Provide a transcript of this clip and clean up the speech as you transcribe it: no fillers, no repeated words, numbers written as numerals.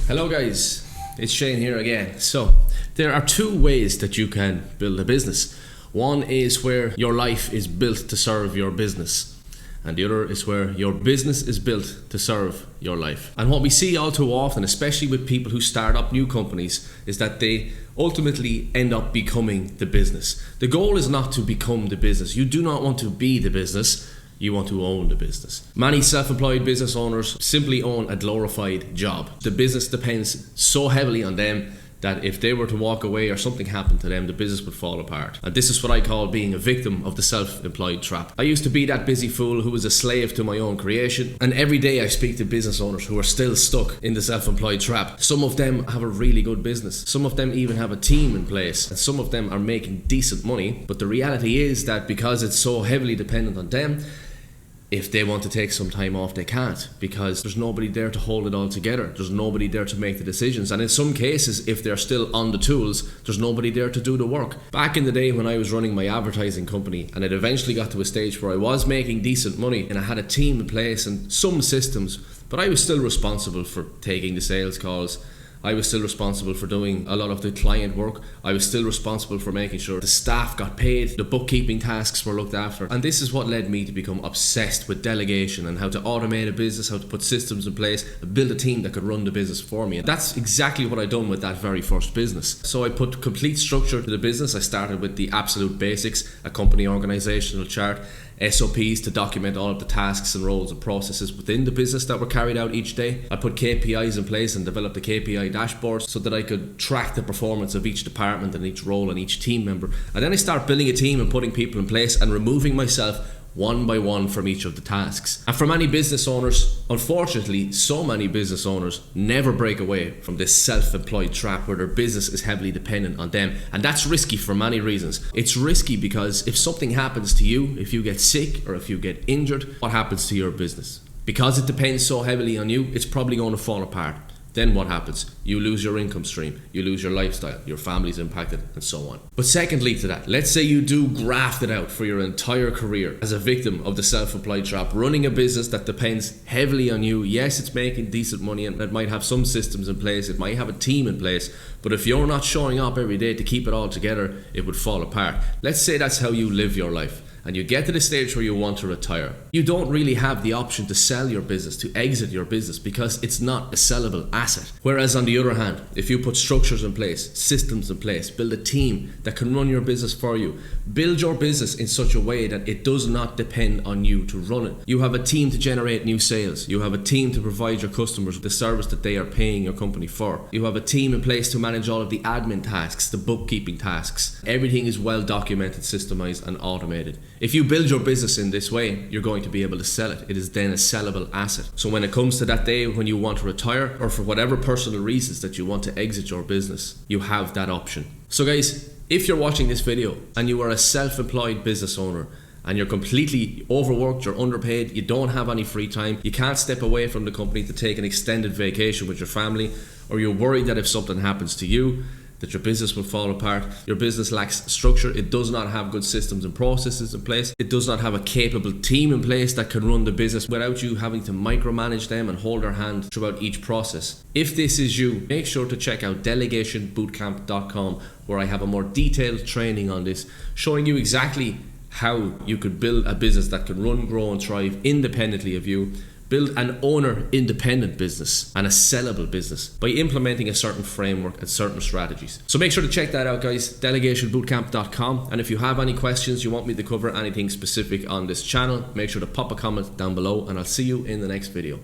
Hello guys, it's Shane here again. So there are two ways that you can build a business. One is where your life is built to serve your business, and the other is where your business is built to serve your life. And what we see all too often, especially with people who start up new companies, is that they ultimately end up becoming the business. The goal is not to become the business. You do not want to be the business. You want to own the business. Many self-employed business owners simply own a glorified job. The business depends so heavily on them that if they were to walk away or something happened to them, the business would fall apart. And this is what I call being a victim of the self-employed trap. I used to be that busy fool who was a slave to my own creation, and every day I speak to business owners who are still stuck in the self-employed trap. Some of them have a really good business. Some of them even have a team in place, and some of them are making decent money. But the reality is that because it's so heavily dependent on them, if they want to take some time off, they can't, because there's nobody there to hold it all together. There's nobody there to make the decisions. And in some cases, if they're still on the tools, there's nobody there to do the work. Back in the day when I was running my advertising company, and it eventually got to a stage where I was making decent money and I had a team in place and some systems, but I was still responsible for taking the sales calls. I was still responsible for doing a lot of the client work. I was still responsible for making sure the staff got paid, the bookkeeping tasks were looked after. And this is what led me to become obsessed with delegation and how to automate a business, how to put systems in place, and build a team that could run the business for me. And that's exactly what I done with that very first business. So I put complete structure to the business. I started with the absolute basics, a company organizational chart, SOPs to document all of the tasks and roles and processes within the business that were carried out each day. I put KPIs in place and developed a KPI dashboard so that I could track the performance of each department and each role and each team member. And then I start building a team and putting people in place and removing myself one by one from each of the tasks. And for many business owners, unfortunately, so many business owners never break away from this self-employed trap where their business is heavily dependent on them. And that's risky for many reasons. It's risky because if something happens to you, if you get sick or if you get injured, what happens to your business? Because it depends so heavily on you, it's probably going to fall apart. Then what happens? You lose your income stream, you lose your lifestyle, your family's impacted, and so on. But secondly to that, let's say you do graft it out for your entire career as a victim of the self-employed trap, running a business that depends heavily on you. Yes, it's making decent money and it might have some systems in place, it might have a team in place, but if you're not showing up every day to keep it all together, it would fall apart. Let's say that's how you live your life, and you get to the stage where you want to retire. You don't really have the option to sell your business, to exit your business, because it's not a sellable asset. Whereas on the other hand, if you put structures in place, systems in place, build a team that can run your business for you, build your business in such a way that it does not depend on you to run it. You have a team to generate new sales. You have a team to provide your customers the service that they are paying your company for. You have a team in place to manage all of the admin tasks, the bookkeeping tasks. Everything is well documented, systemized, and automated. If you build your business in this way, you're going to be able to sell it. It is then a sellable asset. So when it comes to that day when you want to retire, or for whatever personal reasons that you want to exit your business, you have that option. So guys, if you're watching this video and you are a self-employed business owner and you're completely overworked, you're underpaid, you don't have any free time, you can't step away from the company to take an extended vacation with your family, or you're worried that if something happens to you, that your business will fall apart, your business lacks structure, it does not have good systems and processes in place, it does not have a capable team in place that can run the business without you having to micromanage them and hold their hand throughout each process. If this is you, make sure to check out delegationbootcamp.com, where I have a more detailed training on this, showing you exactly how you could build a business that can run, grow and thrive independently of you. Build an owner-independent business and a sellable business by implementing a certain framework and certain strategies. So make sure to check that out, guys, delegationbootcamp.com. And if you have any questions, you want me to cover anything specific on this channel, make sure to pop a comment down below, and I'll see you in the next video.